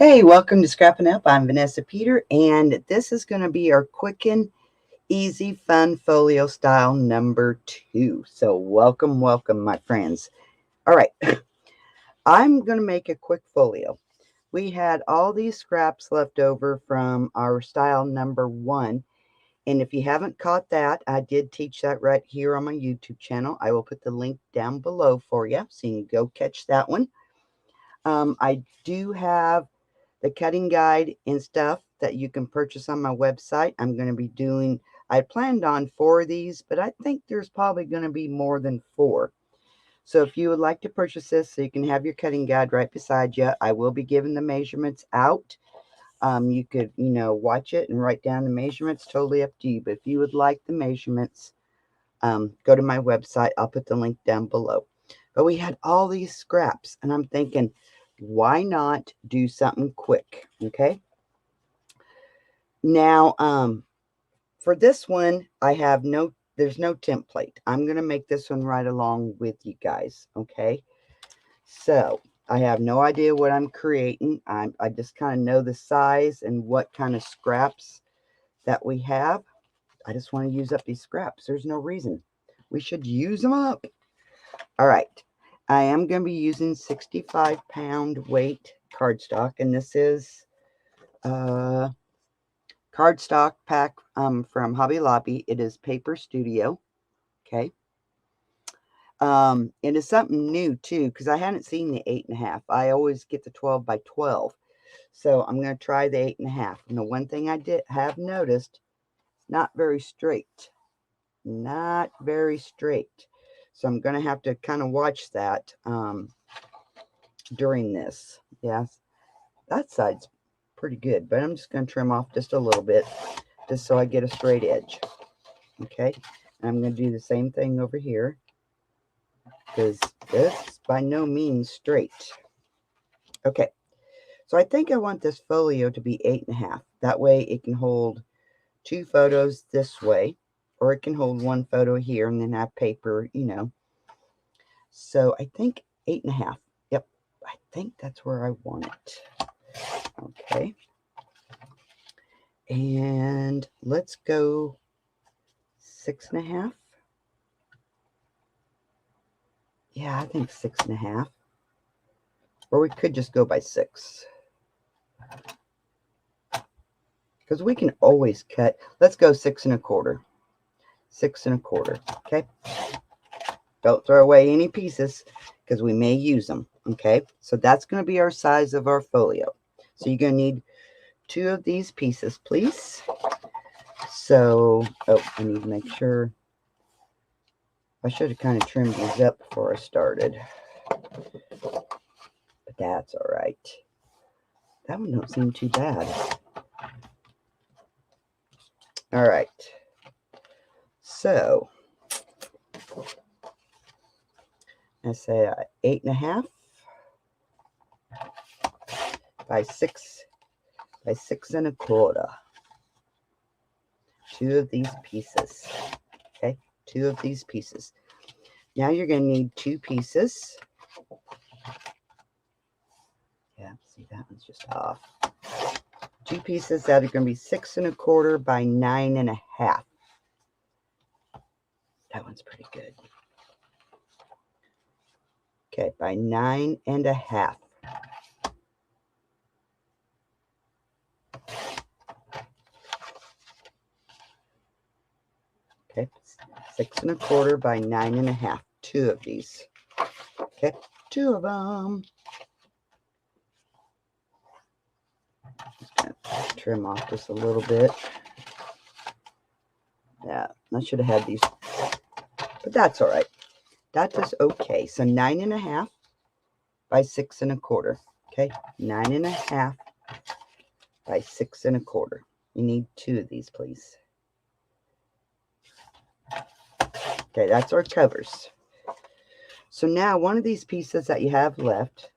Hey, welcome to Scrappin' Up. I'm Vanessa Peter, and this is going to be our quick and easy fun folio style number 2. So welcome, my friends. All right, I'm going to make a quick folio. We had all these scraps left over from our style number 1. And if you haven't caught that, I did teach that right here on my YouTube channel. I will put the link down below for you, so you can go catch that one. I do have the cutting guide and stuff that you can purchase on my website. I'm going to be doing, I planned on 4 of these, but I think there's probably going to be more than 4. So if you would like to purchase this so you can have your cutting guide right beside you, I will be giving the measurements out. You could, watch it and write down the measurements, totally up to you. But if you would like the measurements, go to my website. I'll put the link down below. But we had all these scraps, and I'm thinking, why not do something quick? Okay. Now, for this one, there's no template. I'm going to make this one right along with you guys. Okay. So I have no idea what I'm creating. I just kind of know the size and what kind of scraps that we have. I just want to use up these scraps. There's no reason. We should use them up. All right. I am going to be using 65-pound weight cardstock, and this is cardstock pack from Hobby Lobby. It is Paper Studio. Okay. It is something new too, because I hadn't seen the 8.5. I always get the 12 by 12. So I'm going to try the 8.5. And the one thing I have noticed, not very straight. Not very straight. So I'm going to have to kind of watch that during this. Yes, that side's pretty good, but I'm just going to trim off just a little bit just so I get a straight edge. Okay, and I'm going to do the same thing over here because it's by no means straight. Okay, so I think I want this folio to be 8.5. That way it can hold 2 photos this way, or it can hold 1 photo here and then have paper, So I think 8.5. Yep, I think that's where I want it. Okay. And let's go 6.5. Yeah, I think 6.5. Or we could just go by 6. Because we can always cut. Let's go 6 1/4. 6 1/4. Okay. Don't throw away any pieces because we may use them. Okay. So that's going to be our size of our folio. So you're going to need 2 of these pieces, please. So, I need to make sure. I should have kind of trimmed these up before I started. But that's all right. That one don't seem too bad. All right. So, I say 8.5 by 6 by 6 1/4. 2 of these pieces. Okay, 2 of these pieces. Now you're going to need 2 pieces. Yeah, see, that one's just off. 2 pieces that are going to be 6 1/4 by 9.5. That one's pretty good. Okay, by 9.5. Okay, 6 1/4 by 9.5. 2 of these. Okay, 2 of them. Just gonna trim off just a little bit. Yeah, I should have had these, but that's all right. That is okay. So 9.5 by 6 1/4. Okay, 9.5 by 6 1/4. You need 2 of these, please. Okay, that's our covers. So now one of these pieces that you have left,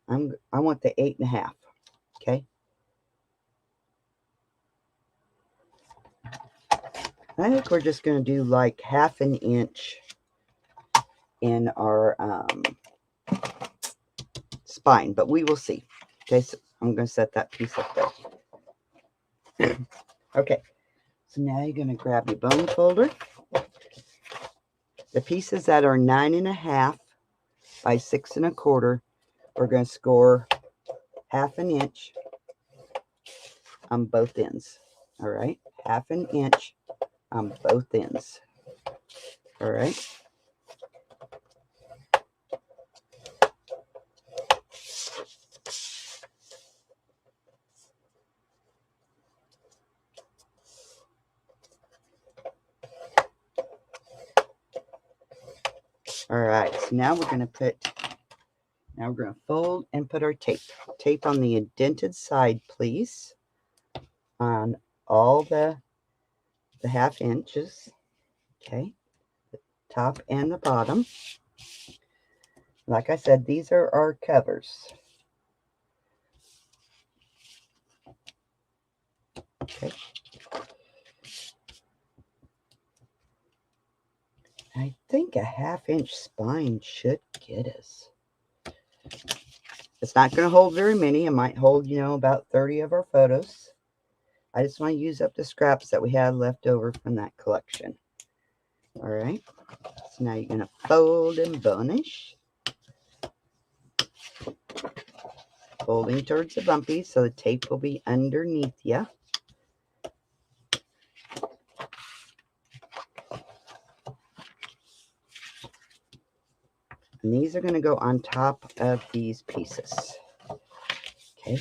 I want the 8.5. Okay. I think we're just going to do like 1/2 inch in our spine, but we will see. Okay, so I'm going to set that piece up there. Okay, so now you're going to grab your bone folder. The pieces that are 9.5 by 6 1/4, we're going to score 1/2 inch on both ends. All right, 1/2 inch on both ends. All right. All right, so now we're going to fold and put our tape. Tape on the indented side, please, on all the 1/2 inches. Okay, the top and the bottom. Like I said, these are our covers. Okay. I think a 1/2 inch spine should get us. It's not going to hold very many. It might hold, about 30 of our photos. I just want to use up the scraps that we had left over from that collection. All right. So now you're going to fold and burnish. Folding towards the bumpy so the tape will be underneath you. And these are going to go on top of these pieces. Okay.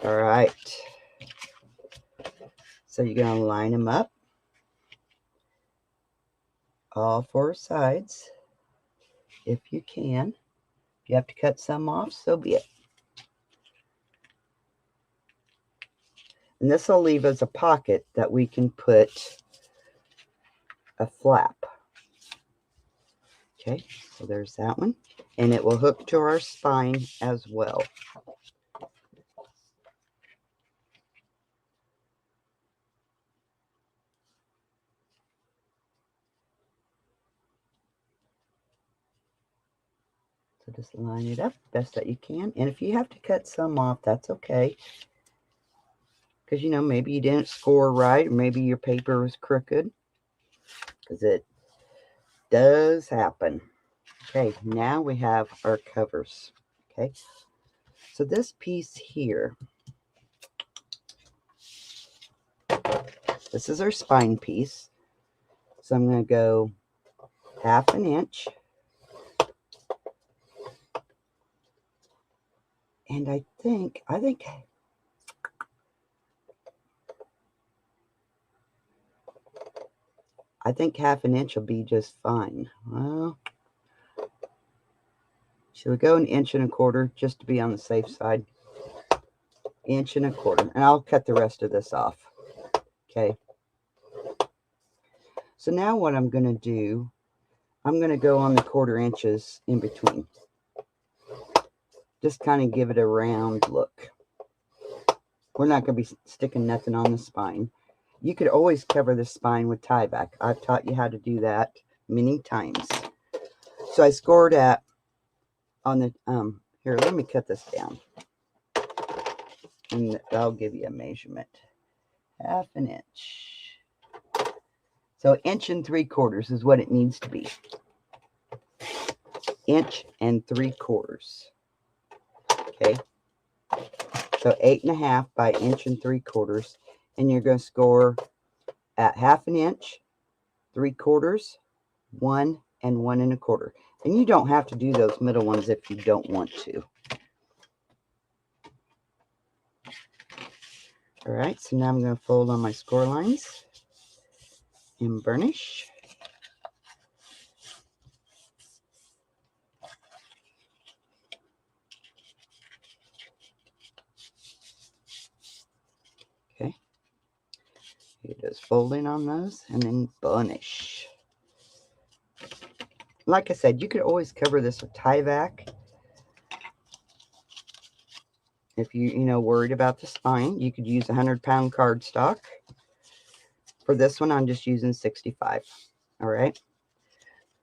All right. So you're going to line them up. All 4 sides. If you can. If you have to cut some off, so be it. And this will leave us a pocket that we can put a flap. Okay, so there's that one. And it will hook to our spine as well. So just line it up best that you can. And if you have to cut some off, that's okay. Because, maybe you didn't score right, or maybe your paper was crooked. Because it does happen. Okay, now we have our covers. Okay, so this piece here, this is our spine piece. So I'm going to go 1/2 inch. And I think 1/2 inch will be just fine. Well, should we go 1 1/4 inch just to be on the safe side? 1 1/4 inch. And I'll cut the rest of this off. Okay. So now what I'm going to do, I'm going to go on the 1/4 inches in between. Just kind of give it a round look. We're not going to be sticking nothing on the spine. You could always cover the spine with tie back. I've taught you how to do that many times. So I scored at on the here, let me cut this down. And I'll give you a measurement. 1/2 inch. So 1 3/4 is what it needs to be. 1 3/4. Okay. So 8.5 by 1 3/4. And you're going to score at 1/2 inch, 3/4, 1, and 1 1/4. And you don't have to do those middle ones if you don't want to. All right, so now I'm going to fold on my score lines and burnish. Okay. You're just folding on those and then burnish. Like I said, you could always cover this with tie back. If you worried about the spine, you could use 100-pound cardstock. For this one, I'm just using 65. All right.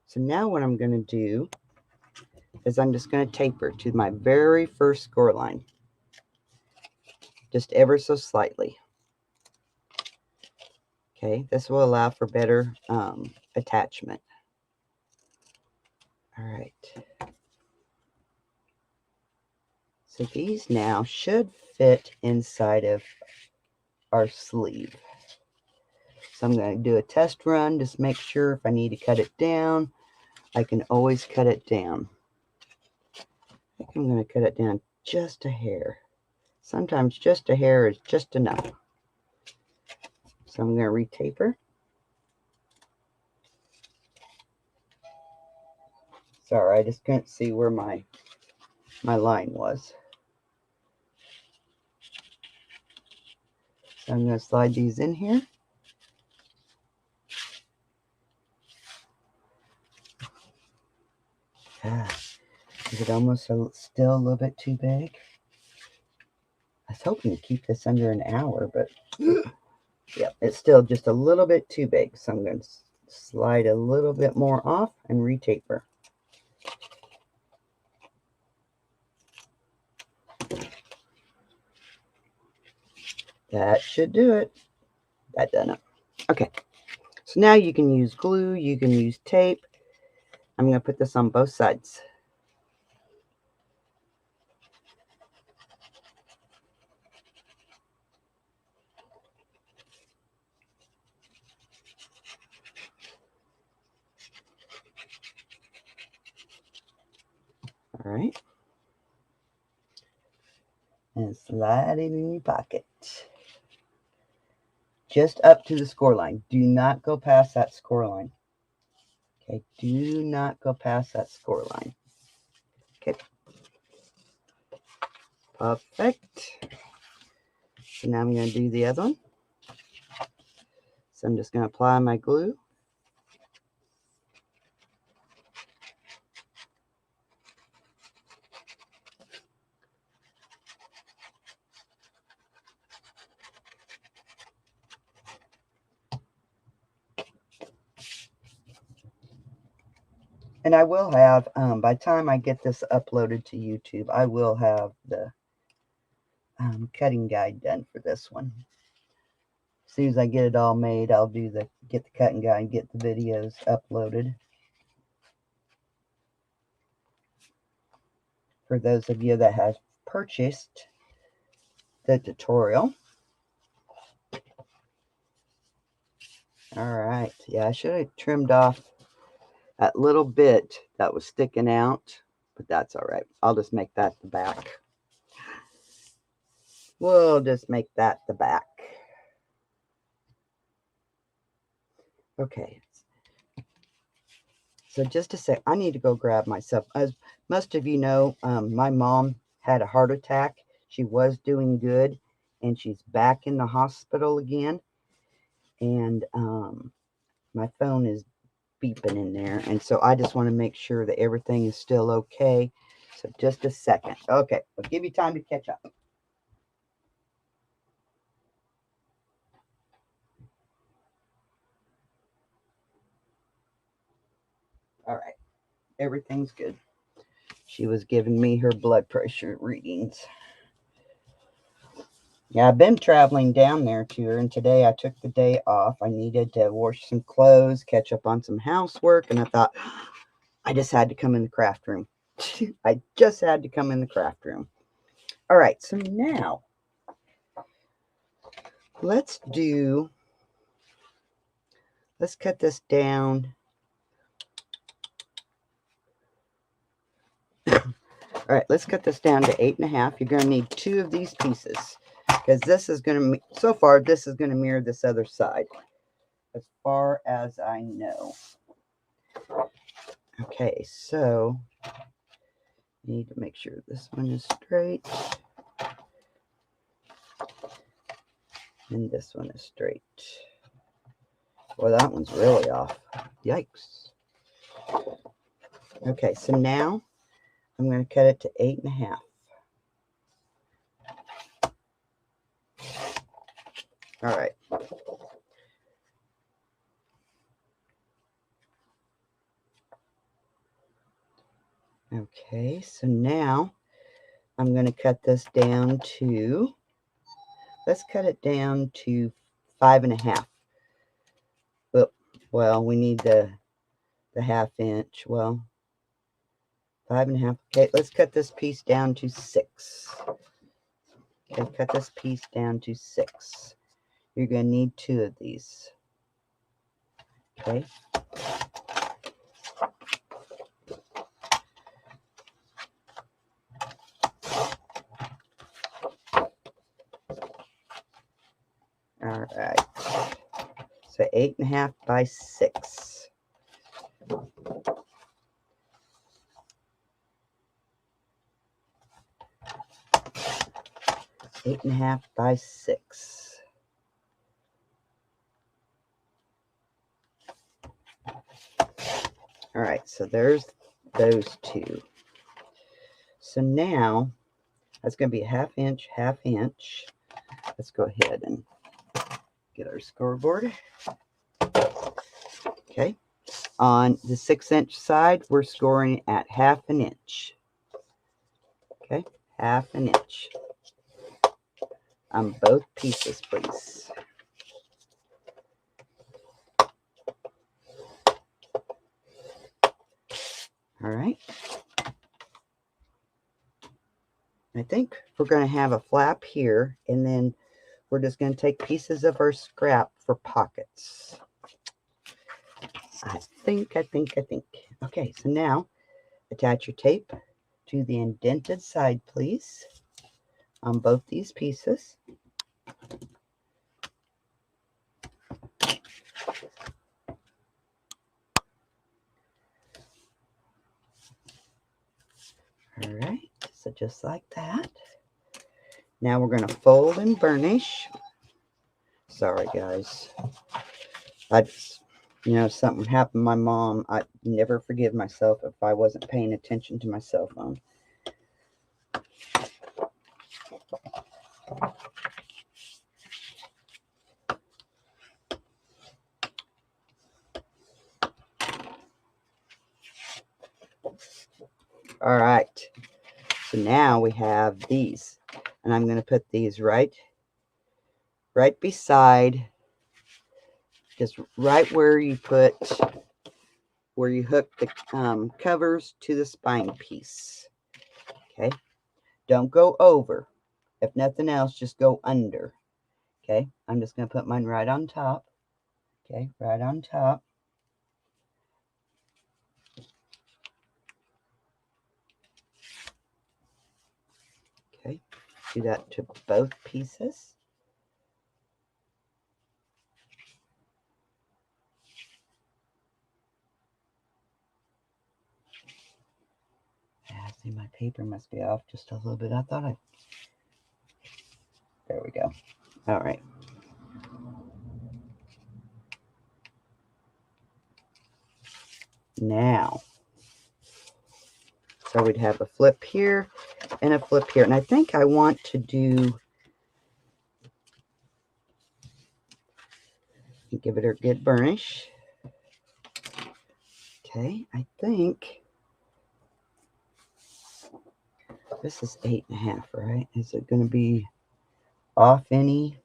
So now what I'm going to do is I'm just going to taper to my very first score line. Just ever so slightly. Okay, this will allow for better attachment. All right. So these now should fit inside of our sleeve. So I'm going to do a test run, just make sure if I need to cut it down, I can always cut it down. I think I'm going to cut it down just a hair. Sometimes just a hair is just enough. So I'm going to retaper. Sorry, I just couldn't see where my line was. So I'm going to slide these in here. Is it almost still a little bit too big? I was hoping to keep this under an hour, but yeah, it's still just a little bit too big. So I'm going to slide a little bit more off and retaper. That should do it. That done it. Okay, so now you can use glue, you can use tape. I'm going to put this on both sides. All right. And slide it in your pocket. Just up to the score line. Do not go past that score line. Okay, do not go past that score line. Okay. Perfect. So now I'm going to do the other one. So I'm just going to apply my glue. And I will have, by the time I get this uploaded to YouTube, I will have the cutting guide done for this one. As soon as I get it all made, I'll get the cutting guide and get the videos uploaded. For those of you that have purchased the tutorial. All right. Yeah, I should have trimmed off that little bit that was sticking out, but that's all right. I'll just make that the back. We'll just make that the back. Okay. So just a sec, I need to go grab myself. As most of you know, my mom had a heart attack. She was doing good, and she's back in the hospital again. And my phone is beeping in there, and so I just want to make sure that everything is still okay. So just a second. Okay, I'll give you time to catch up. All right, everything's good. She was giving me her blood pressure readings. Yeah, I've been traveling down there to her, and today I took the day off. I needed to wash some clothes, catch up on some housework, and I thought I just had to come in the craft room. I just had to come in the craft room. All right, so now let's cut this down. All right, let's cut this down to 8.5. You're going to need 2 of these pieces because this is going to, so far, this is going to mirror this other side as far as I know. Okay, so you need to make sure this one is straight and this one is straight. Well, that one's really off. Yikes. Okay, so now I'm going to cut it to 8.5. All right. Okay, so now I'm going to cut this down to, let's cut it down to 5.5. Well, we need the 1/2 inch. Well, 5.5. Okay, let's cut this piece down to 6. Okay, cut this piece down to 6. You're going to need 2 of these. Okay. All right. So 8.5 by 6. 8.5 by 6. All right, so there's those 2. So now that's going to be 1/2 inch, 1/2 inch. Let's go ahead and get our scoreboard. Okay. On the 6-inch side, we're scoring at 1/2 inch. Okay, 1/2 inch on both pieces, please. All right. I think we're going to have a flap here, and then we're just going to take pieces of our scrap for pockets. I think. Okay, so now attach your tape to the indented side, please, on both these pieces. All right, so just like that. Now we're going to fold and burnish. Sorry, guys. I just, something happened to my mom. I never forgive myself if I wasn't paying attention to my cell phone. All right. So now we have these, and I'm going to put these right beside, just right where you hook the covers to the spine piece. Okay. Don't go over. If nothing else, just go under. Okay. I'm just going to put mine right on top. Okay. Right on top. Okay. Do that to both pieces. See, my paper must be off just a little bit. There we go. All right. Now, so we'd have a flip here and a flip here. And I think I want to give it a good burnish. Okay, I think this is 8.5, right? Is it going to be off any?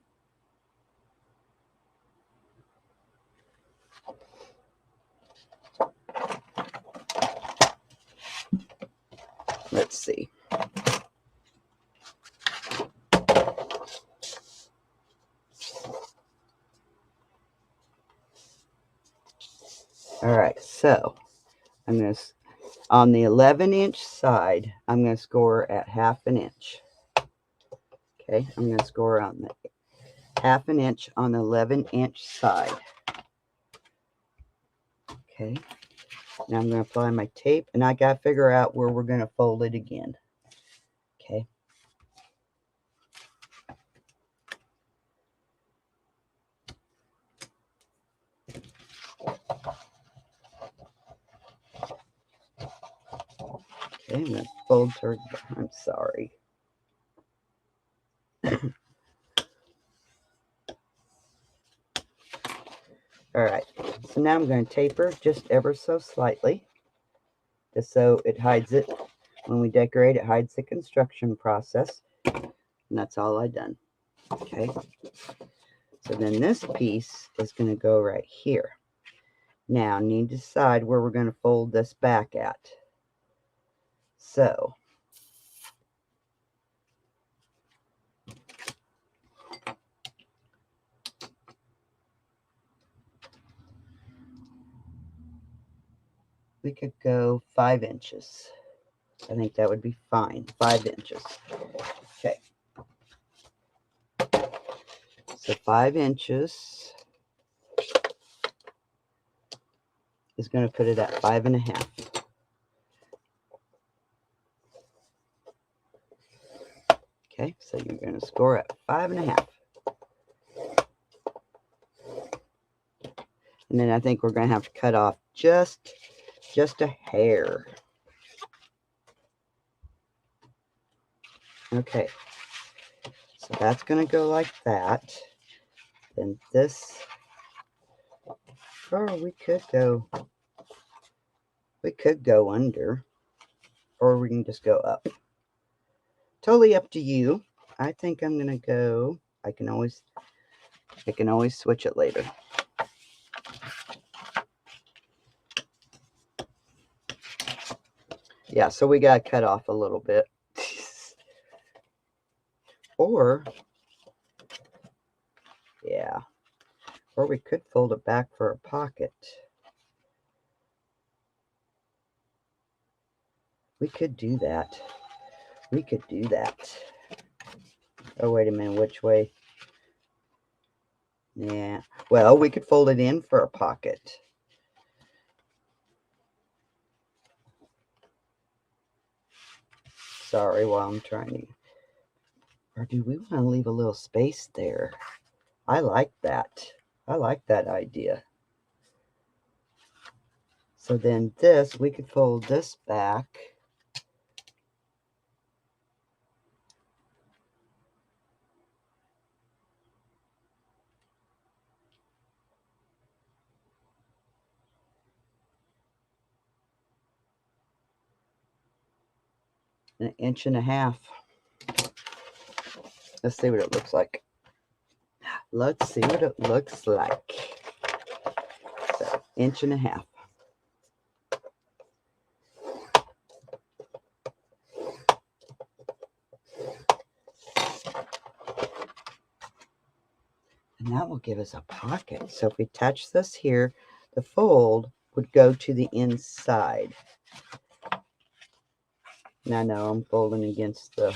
Let's see. All right, so I'm going to, on the 11-inch side, I'm going to score at 1/2 inch. Okay, I'm going to score on the 1/2 inch on the 11-inch side. Okay, now I'm going to apply my tape, and I got to figure out where we're going to fold it again. Okay. Okay, I'm going to fold towards, I'm sorry. All right, so now I'm going to taper just ever so slightly. just so it hides it. When we decorate, it hides the construction process. And that's all I done. Okay. So then this piece is going to go right here. Now, I need to decide where we're going to fold this back at. So, we could go 5 inches. I think that would be fine. 5 inches. Okay. So 5 inches is going to put it at 5.5. Okay, so you're going to score at 5.5. And then I think we're going to have to cut off just a hair. Okay, so that's going to go like that. Then this, or we could go under, or we can just go up. Totally up to you. I think I'm going to go, I can always switch it later. Yeah, so we got to cut off a little bit. Or, yeah, or we could fold it back for a pocket. We could do that. Oh, wait a minute, which way? Yeah, well, we could fold it in for a pocket. Sorry, while I'm trying to... Or do we want to leave a little space there? I like that. I like that idea. So then this, we could fold this back. An 1.5 inches. Let's see what it looks like. Let's see what it looks like. So, 1.5 inches. And that will give us a pocket. So if we attach this here, the fold would go to the inside. And I know I'm folding against the...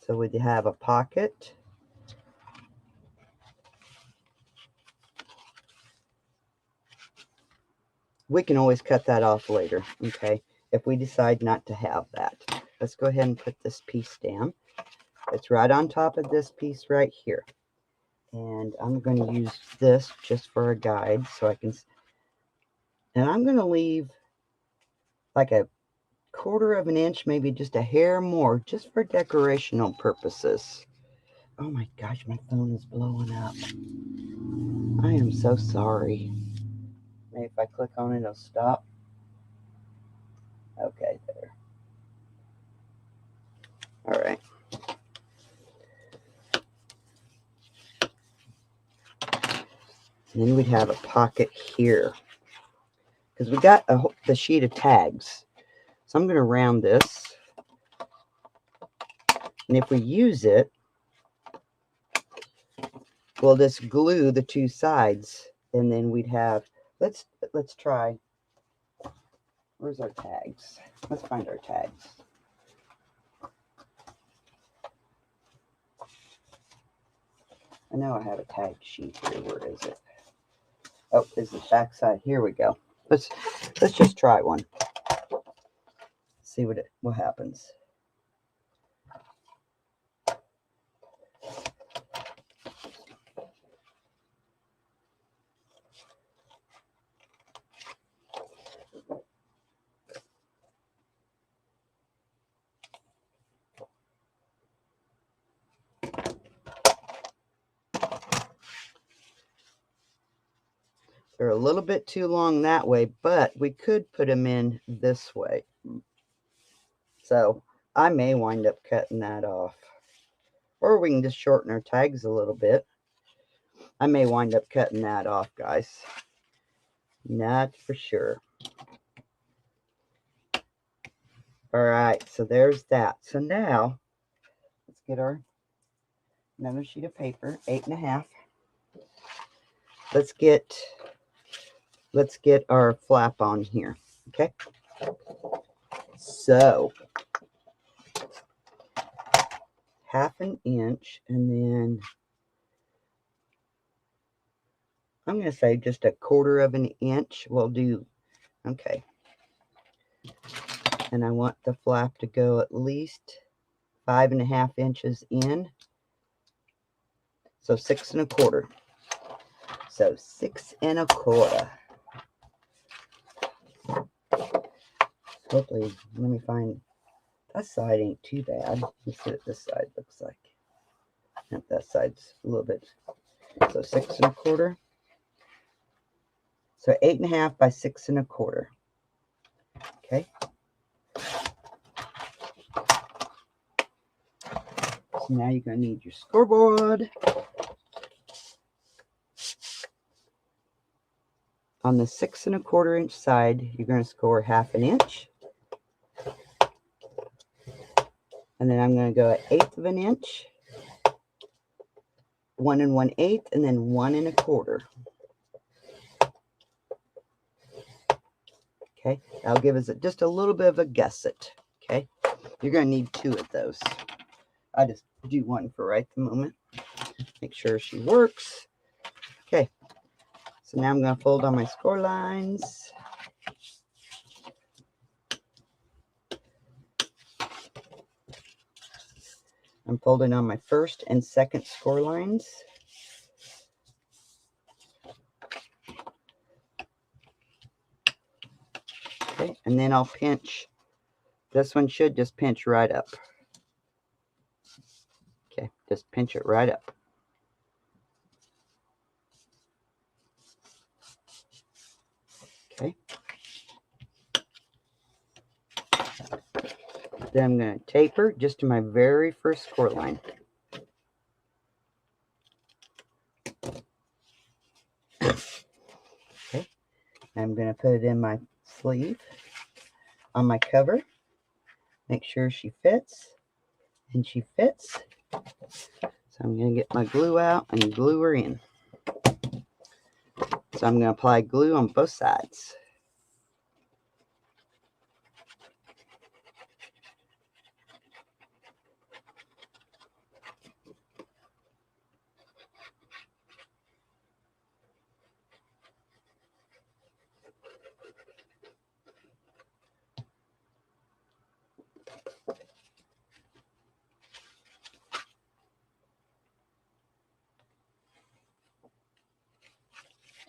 So we'd have a pocket. We can always cut that off later, okay, if we decide not to have that. Let's go ahead and put this piece down. It's right on top of this piece right here. And I'm going to use this just for a guide so I can... And I'm going to leave like a 1/4 inch, maybe just a hair more, just for decorational purposes. Oh my gosh, my phone is blowing up. I am so sorry. Maybe if I click on it, it'll stop. Okay, there. All right. And then we'd have a pocket here, because we got the sheet of tags. So I'm going to round this. And if we use it, we'll just glue the 2 sides. And then we'd have, let's try, where's our tags? Let's find our tags. I know I have a tag sheet here. Where is it? Oh, is the back side? Here we go. Let's just try one. See what happens. They're a little bit too long that way, but we could put them in this way. So I may wind up cutting that off. Or we can just shorten our tags a little bit. I may wind up cutting that off, guys. Not for sure. All right, so there's that. So now, let's get our another sheet of paper, 8.5. Let's get our flap on here, okay? So, 1/2 inch, and then I'm going to say just 1/4 inch will do. Okay. And I want the flap to go at least 5.5 inches in. So 6 1/4. So 6 1/4. Hopefully, let me find, that side ain't too bad. Let's see what this side looks like. Yep, that side's a little bit. So 6 1/4. So 8.5 by 6 1/4. Okay. So now you're going to need your scoreboard. On the 6 1/4 inch side, you're going to score 1/2 inch. And then I'm going to go at 1/8 inch, 1 1/8, and then 1 1/4. Okay, that'll give us just a little bit of a gusset. Okay, you're going to need 2 of those. I just do one for right the moment. Make sure she works. Okay, so now I'm going to fold on my score lines. I'm folding on my first and second score lines. Okay, and then I'll pinch. This one should just pinch right up. Okay, just pinch it right up. Okay. Then I'm going to taper just to my very first score line. Okay, I'm going to put it in my sleeve on my cover. Make sure she fits, and she fits. So I'm going to get my glue out and glue her in. So I'm going to apply glue on both sides.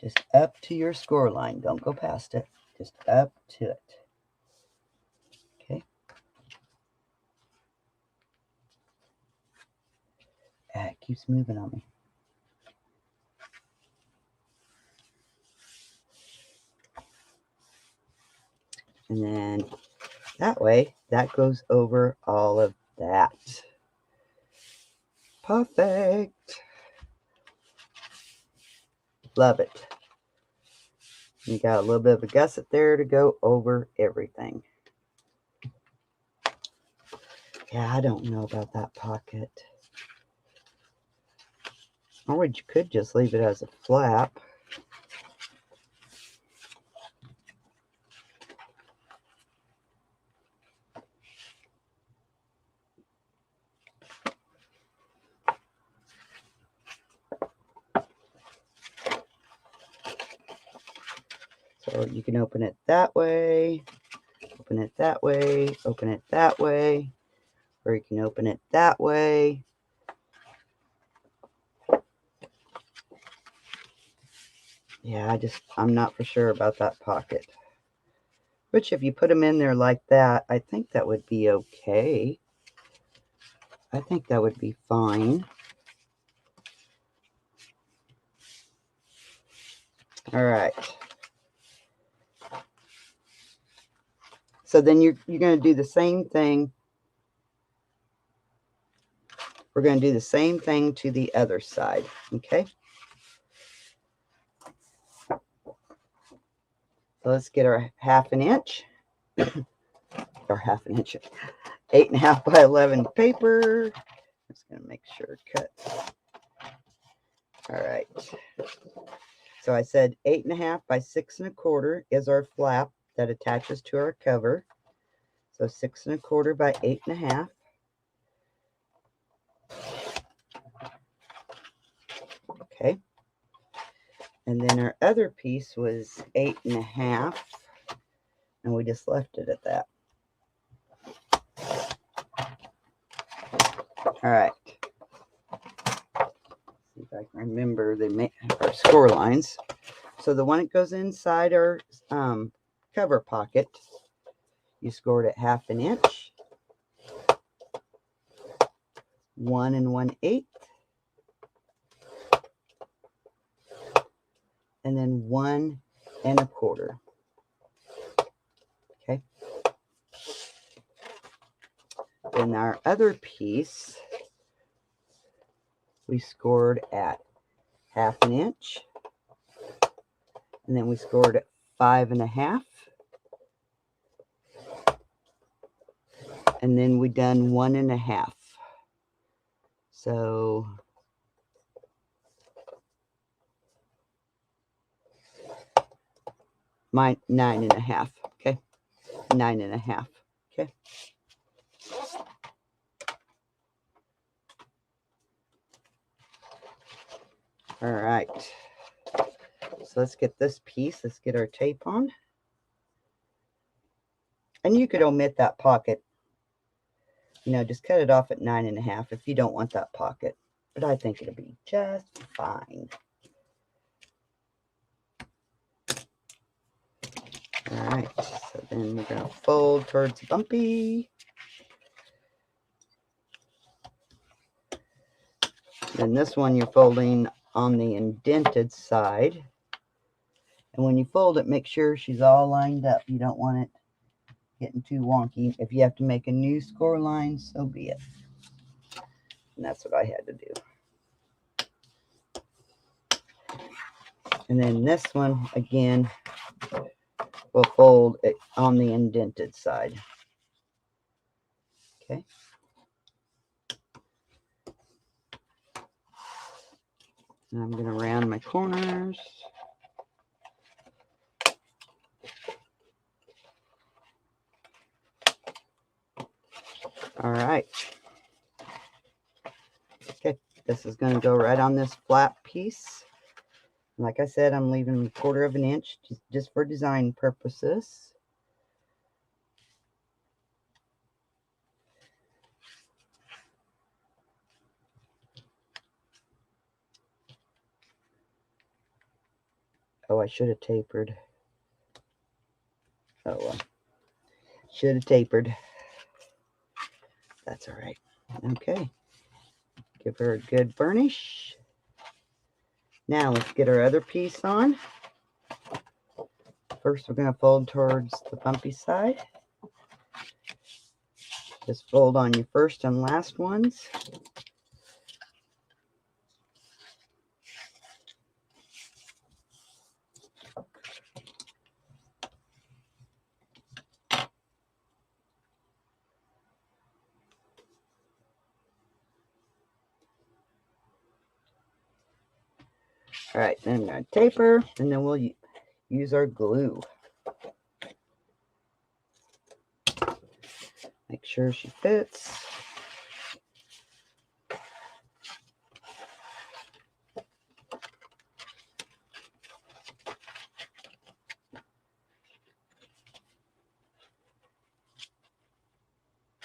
Just up to your score line. Don't go past it. Just up to it. Okay. It keeps moving on me. And then that way, that goes over all of that. Perfect. Love it. You got a little bit of a gusset there to go over everything. Yeah, I don't know about that pocket. Or you could just leave it as a flap. So you can open it that way, open it that way, open it that way, or you can open it that way. Yeah, I'm not for sure about that pocket. Which if you put them in there like that, I think that would be okay. I think that would be fine. All right. So then you're going to do the same thing. We're going to do the same thing to the other side, okay? So let's get our 1/2 inch, or 1/2 inch, 8.5 by 11 paper. Just going to make sure it cuts. All right. So I said 8.5 by 6 1/4 is our flap that attaches to our cover. So 6 1/4 by 8.5. Okay. And then our other piece was 8.5, and we just left it at that. All right. See if I can remember our score lines. So the one that goes inside our cover pocket, you scored at 1/2 inch, 1 1/8, and then 1 1/4. Okay. Then our other piece, we scored at 1/2 inch, and then we scored at 5 1/2, and then we done 1 1/2. So my 9 1/2. Okay, 9 1/2. Okay. All right. So let's get this piece. Let's get our tape on. And you could omit that pocket. You know, just cut it off at 9 1/2 if you don't want that pocket. But I think it'll be just fine. All right. So then we're going to fold towards Bumpy. Then this one you're folding on the indented side. And when you fold it, make sure she's all lined up. You don't want it getting too wonky. If you have to make a new score line, so be it. And that's what I had to do. And then this one, again, we'll fold it on the indented side. Okay. And I'm going to round my corners. All right. Okay, this is going to go right on this flat piece. Like I said, I'm leaving 1/4 inch just for design purposes. Oh, I should have tapered. Oh, well. Should have tapered. That's all right. Okay. Give her a good burnish. Now let's get our other piece on. First, we're going to fold towards the bumpy side. Just fold on your first and last ones. All right, then I'm going to taper, and then we'll use our glue. Make sure she fits.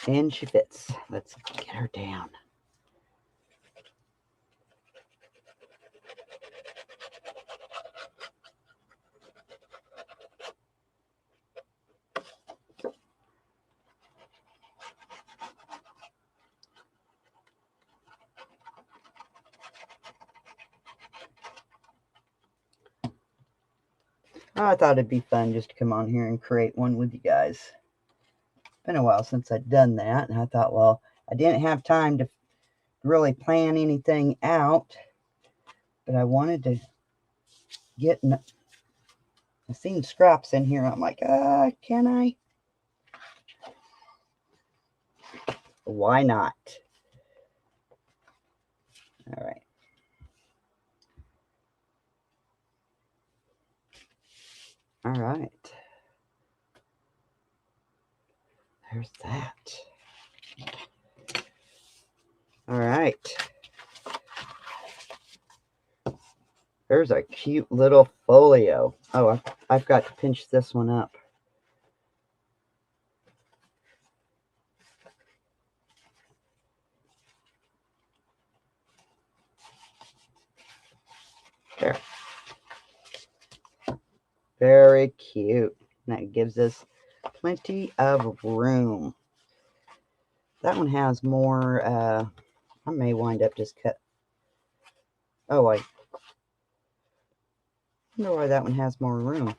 And she fits. Let's get her down. I thought it'd be fun just to come on here and create one with you guys. It's been a while since I'd done that, and I thought, well, I didn't have time to really plan anything out, but I wanted to get... I seen scraps in here. I'm like, can I? Why not? All right. All right. There's that. All right. There's a cute little folio. Oh, I've got to pinch this one up. There. Very cute. And that gives us plenty of room. That one has more, I may wind up just cut. Oh, I wonder why that one has more room.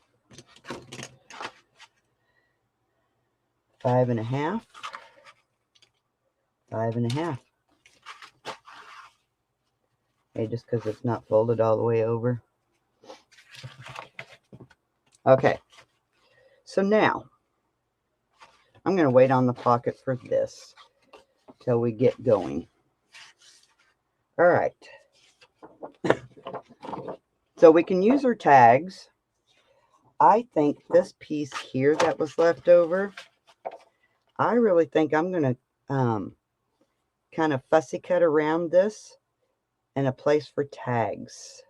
5.5. 5.5. Okay, just because it's not folded all the way over. Okay. So now, I'm going to wait on the pocket for this till we get going. All right. So we can use our tags. I think this piece here that was left over, I really think I'm going to kind of fussy cut around this and a place for tags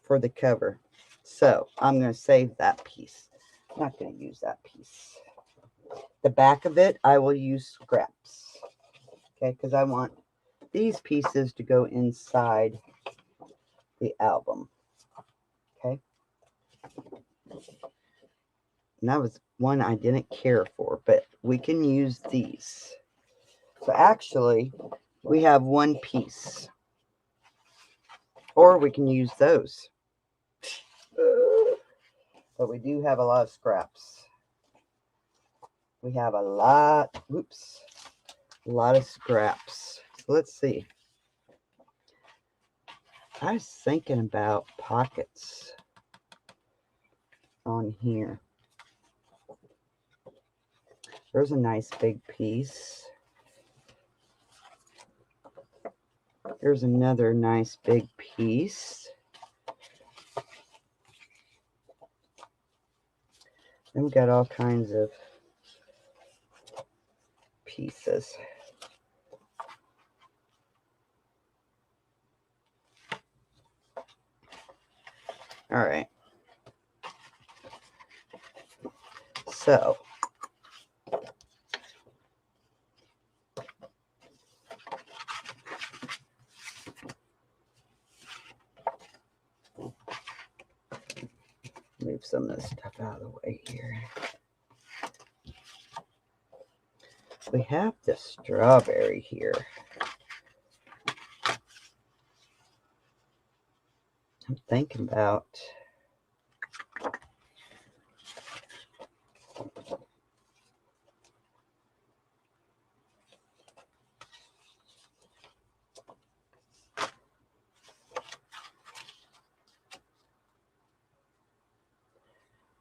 for the cover. So I'm going to save that piece. I'm not going to use that piece. The back of it, I will use scraps. Okay, because I want these pieces to go inside the album. Okay. And that was one I didn't care for, but we can use these. So actually, we have one piece. Or we can use those. But we do have a lot of scraps. We have a lot of scraps. So let's see. I was thinking about pockets on here. There's a nice big piece. There's another nice big piece. Then we got all kinds of pieces. All right. So move some of this stuff out of the way here. We have the strawberry here. I'm thinking about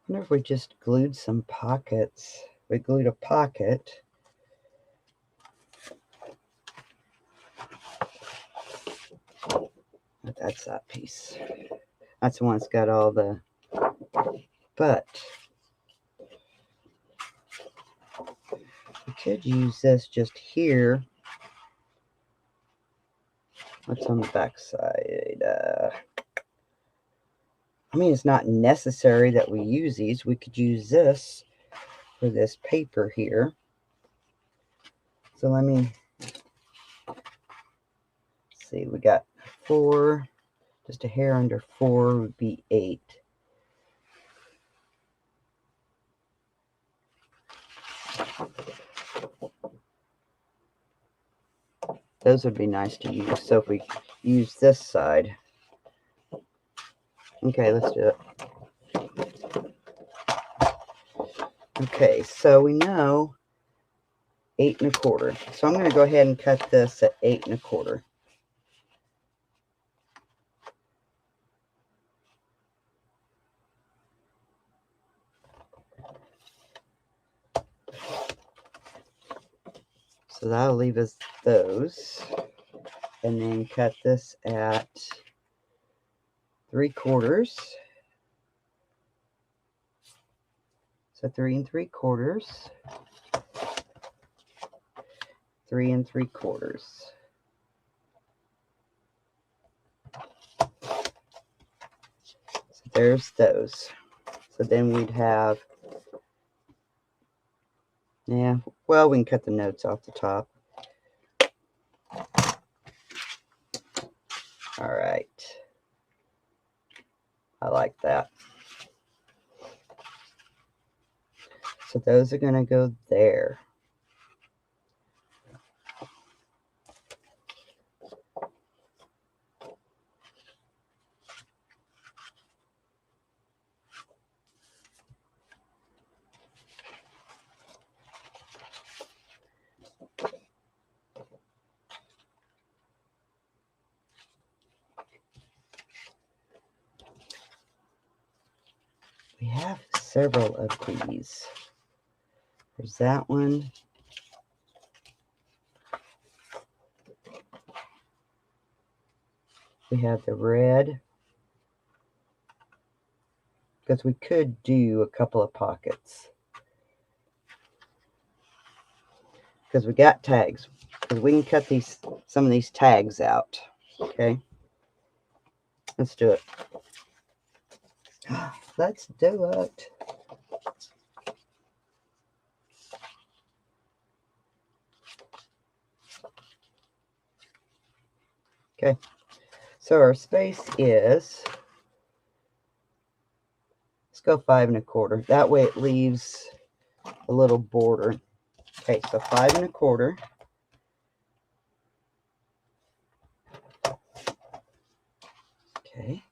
I wonder if we just glued some pockets. We glued a pocket. That's that piece. That's the one that's got all the... But we could use this just here. What's on the back side? I mean, it's not necessary that we use these. We could use this for this paper here. So let me see. We got 4. Just a hair under 4 would be 8. Those would be nice to use. So if we use this side, Okay, let's do it. Okay, so we know 8 1/4. So I'm going to go ahead and cut this at 8 1/4. So that'll leave us those. And then cut this at 3/4. So 3 3/4. 3 3/4. So there's those. So then we'd have, yeah, well, we can cut the notes off the top. All right. I like that. So those are going to go there. We have several of these. There's that one. We have the red. Because we could do a couple of pockets. Because we got tags. Because we can cut some of these tags out. Okay. Let's do it. Let's do it. Okay. So our space is, let's go 5 1/4. That way it leaves a little border. Okay, so 5 1/4. Okay.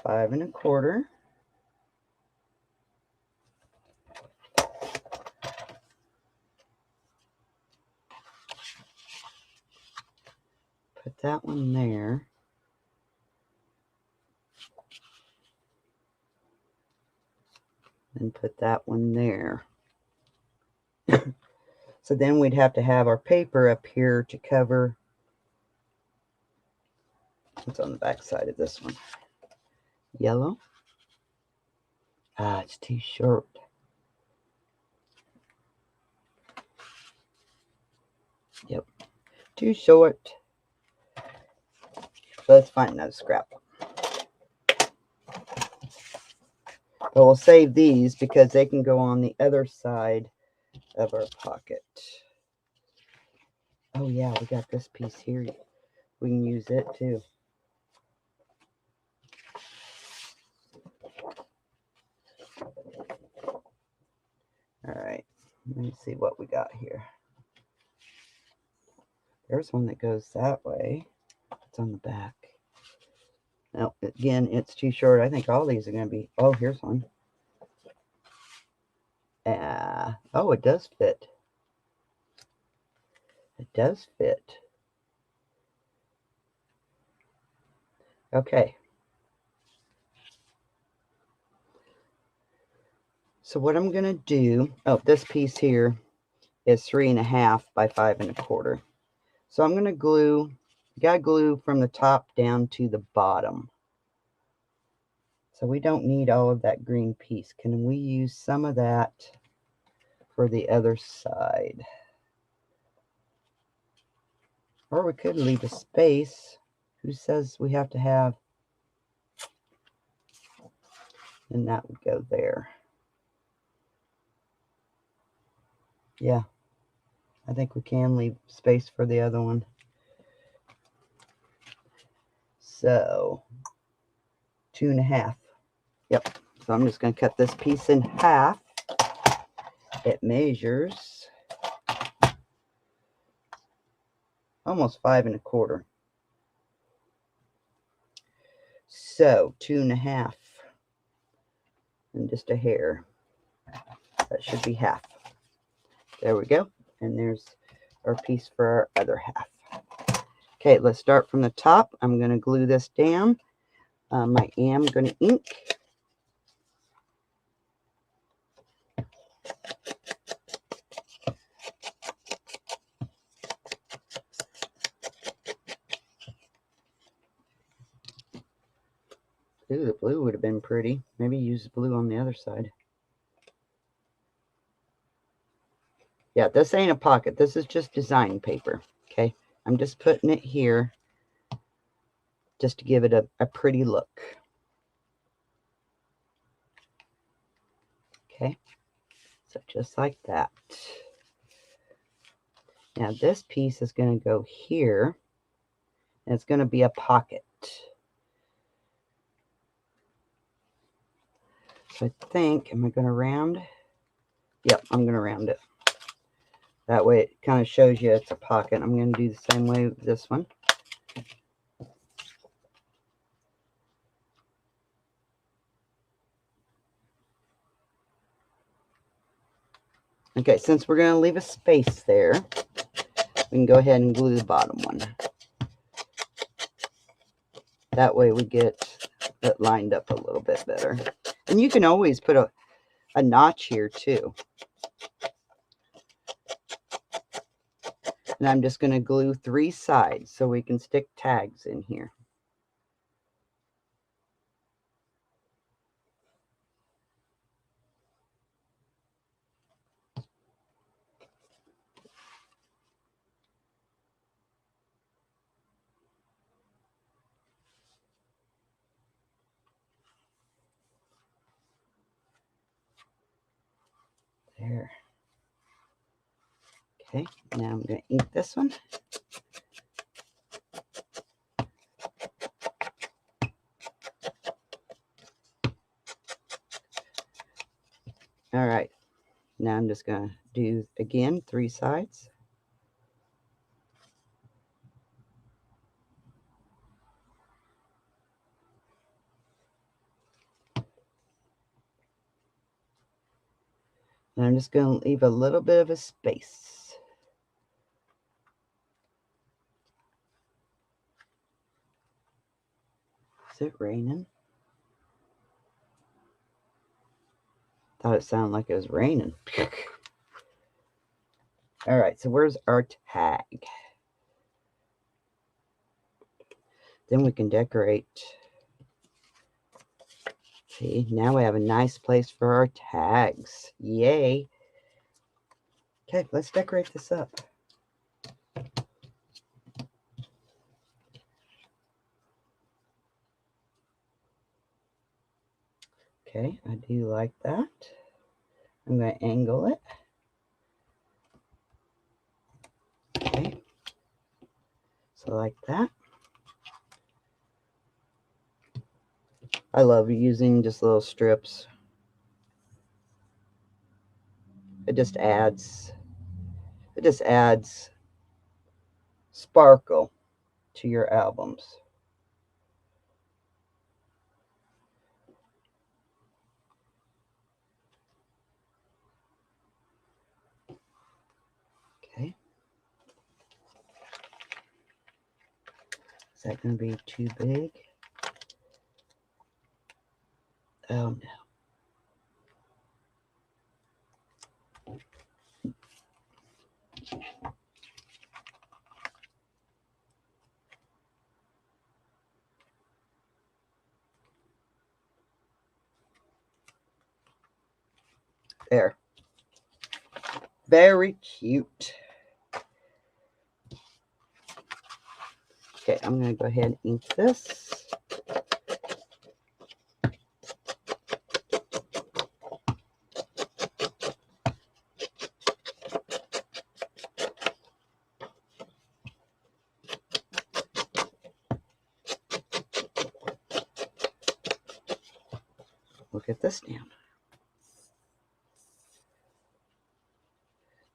Five 1/4. Put that one there. And put that one there. So then we'd have to have our paper up here to cover. What's on the back side of this one? Yellow. Ah, it's too short. Yep, too short. Let's find another scrap. But we'll save these because they can go on the other side of our pocket. Oh yeah, we got this piece here. We can use it too. All right, let me see what we got here. There's one that goes that way. It's on the back. No, again, it's too short. I think all these are going to be, oh, here's one. Oh, it does fit. It does fit. Okay. So what I'm going to do, oh, this piece here is 3 1/2 by 5 1/4. So I'm going to glue, you got to glue from the top down to the bottom. So we don't need all of that green piece. Can we use some of that for the other side? Or we could leave a space. Who says we have to have? And that would go there. Yeah, I think we can leave space for the other one. So 2 1/2. Yep. So I'm just going to cut this piece in half. It measures almost 5 1/4. So 2 1/2 and just a hair. That should be half. There we go. And there's our piece for our other half. Okay, let's start from the top. I'm going to glue this down. I am going to ink. Ooh, the blue would have been pretty. Maybe use the blue on the other side. Yeah, this ain't a pocket. This is just design paper. Okay, I'm just putting it here just to give it a pretty look. Okay, so just like that. Now this piece is going to go here, and it's going to be a pocket. So I think, am I going to round? Yep, I'm going to round it. That way it kind of shows you it's a pocket. I'm going to do the same way with this one. Okay, since we're going to leave a space there, we can go ahead and glue the bottom one. That way we get it lined up a little bit better. And you can always put a notch here too. And I'm just going to glue 3 sides so we can stick tags in here. There. Okay, now I'm going to ink this one. All right, now I'm just going to do, again, 3 sides. And I'm just going to leave a little bit of a space. Is it raining? Thought it sounded like it was raining. All right, so where's our tag? Then we can decorate. See, now we have a nice place for our tags. Yay. Okay, let's decorate this up. Okay, I do like that. I'm going to angle it. Okay, so like that. I love using just little strips. It just adds sparkle to your albums. Okay. Is that going to be too big? Oh no. There. Very cute. Okay, I'm going to go ahead and ink this. get this down.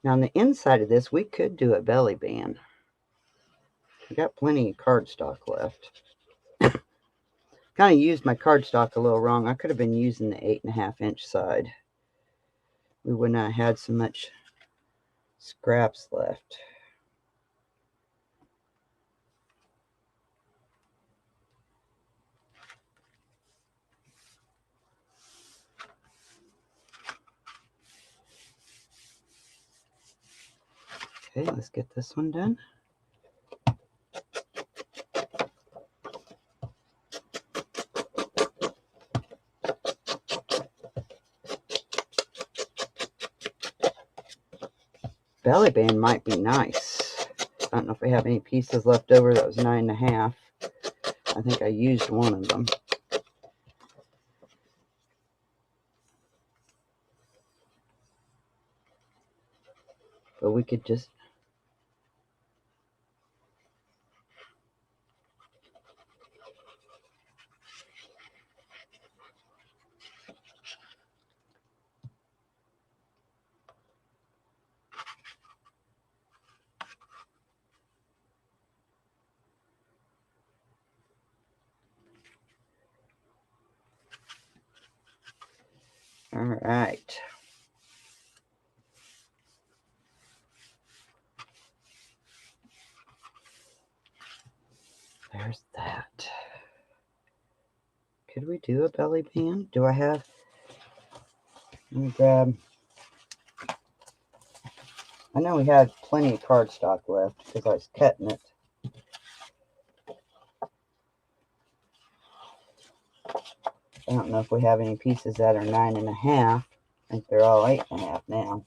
Now on the inside of this, we could do a belly band. I got plenty of cardstock left. Kind of used my cardstock a little wrong. I could have been using the 8.5 inch side. We would not have had so much scraps left. Okay, let's get this one done. Belly band might be nice. I don't know if we have any pieces left over. That was 9.5. I think I used one of them. But we could just... All right. There's that. Could we do a belly band? Do I have... Let me grab... I know we had plenty of cardstock left because I was cutting it. I don't know if we have any pieces that are 9.5. I think they're all 8.5 now.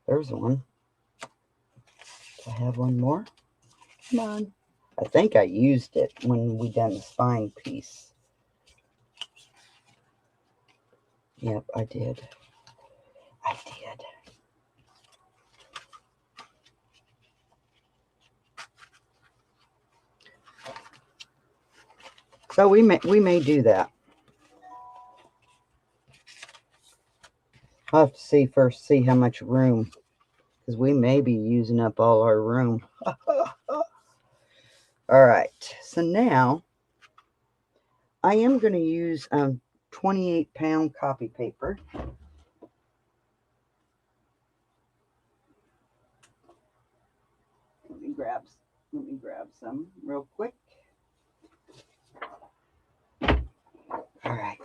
There's one. Do I have one more? Come on. I think I used it when we done the spine piece. Yep, I did. I did. So we may do that. I'll have to see how much room, because we may be using up all our room. All right, so now I am going to use 28-pound copy paper. Let me grab some real quick. All right.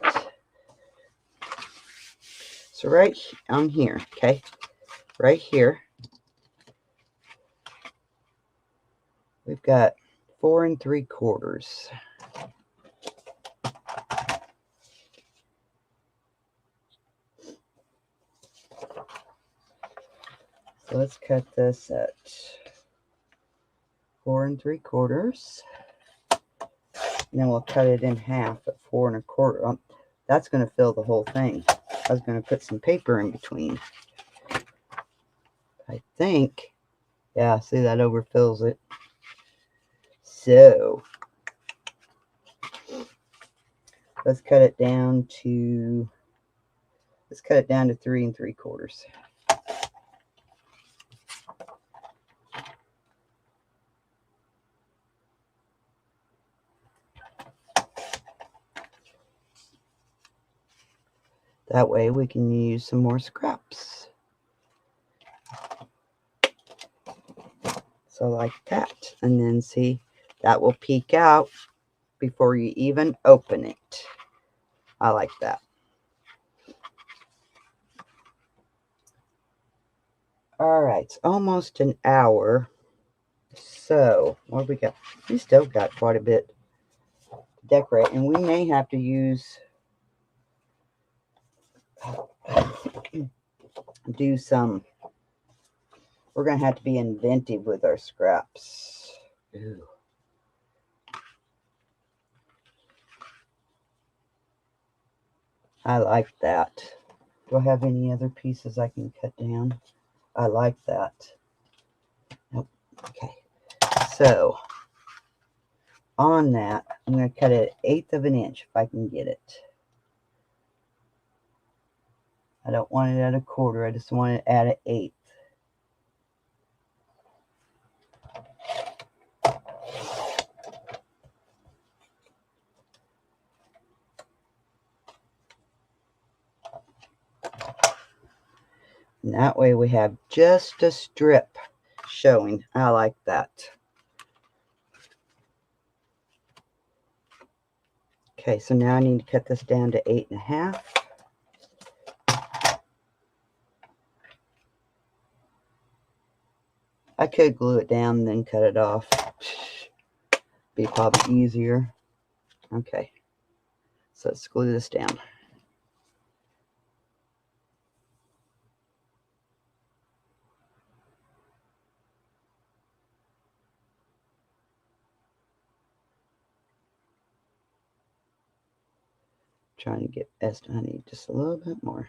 So right on here, okay, right here, we've got 4 3/4. So let's cut this at 4 3/4. And then we'll cut it in half at 4 1/4. That's going to fill the whole thing. I was going to put some paper in between. I think, yeah, see, that overfills it. So let's cut it down to 3 3/4. That way we can use some more scraps. So like that. And then see, that will peek out before you even open it. I like that. All right, it's almost an hour. So what we got? We still got quite a bit to decorate, and we may have to use do some. We're gonna have to be inventive with our scraps. Ooh. I like that. Do I have any other pieces I can cut down? I like that. Nope. Okay. So on that, I'm going to cut it 1/8 of an inch if I can get it. I don't want it at 1/4. I just want it at 1/8. And that way we have just a strip showing. I like that. Okay, so now I need to cut this down to 8.5. I could glue it down and then cut it off. Be probably easier. Okay, so let's glue this down. Trying to get best. I need just a little bit more.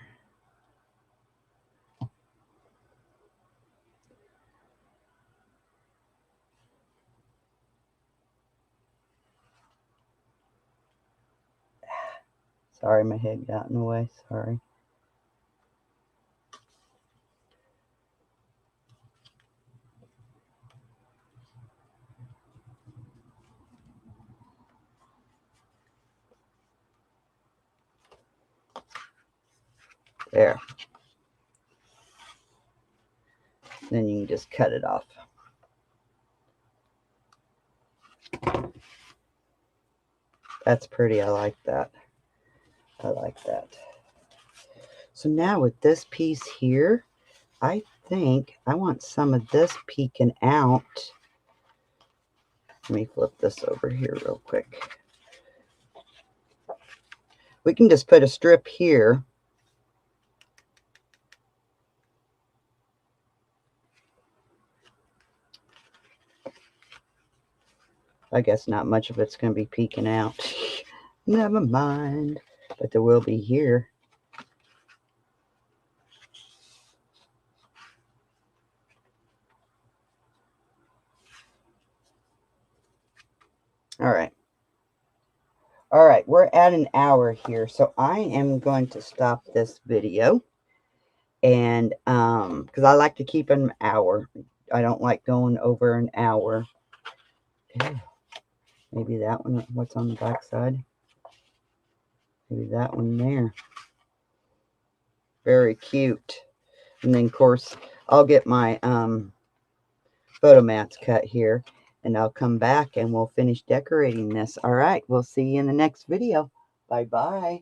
Sorry, my head got in the way. Sorry. There. Then you can just cut it off. That's pretty. I like that. I like that. So now with this piece here, I think I want some of this peeking out. Let me flip this over here real quick. We can just put a strip here. I guess not much of it's going to be peeking out. Never mind. But there will be here. All right. All right, we're at an hour here, so I am going to stop this video. And because I like to keep an hour. I don't like going over an hour. Ew. Maybe that one, what's on the back side? Maybe that one there. Very cute. And then, of course, I'll get my photo mats cut here. And I'll come back and we'll finish decorating this. All right, we'll see you in the next video. Bye-bye.